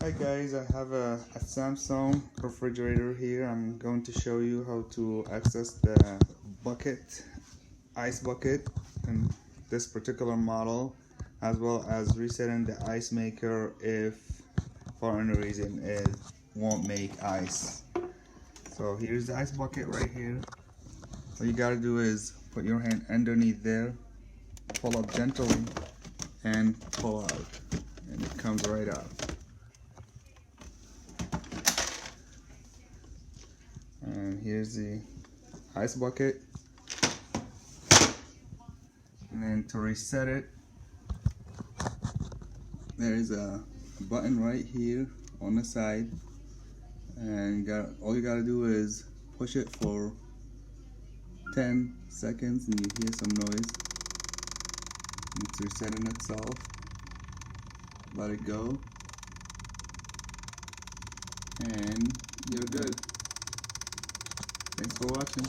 Hi guys, I have a Samsung refrigerator here. I'm going to show you how to access the bucket, ice bucket in this particular model, as well as resetting the ice maker if for any reason it won't make ice. So here's the ice bucket right here. All you gotta do is put your hand underneath there, pull up gently, and pull out, and it comes right out. And here's the ice bucket, and then to reset it, there is a button right here on the side, and all you gotta do is push it for 10 seconds and you hear some noise. It's resetting itself. Let it go, and you're good. Thanks for watching.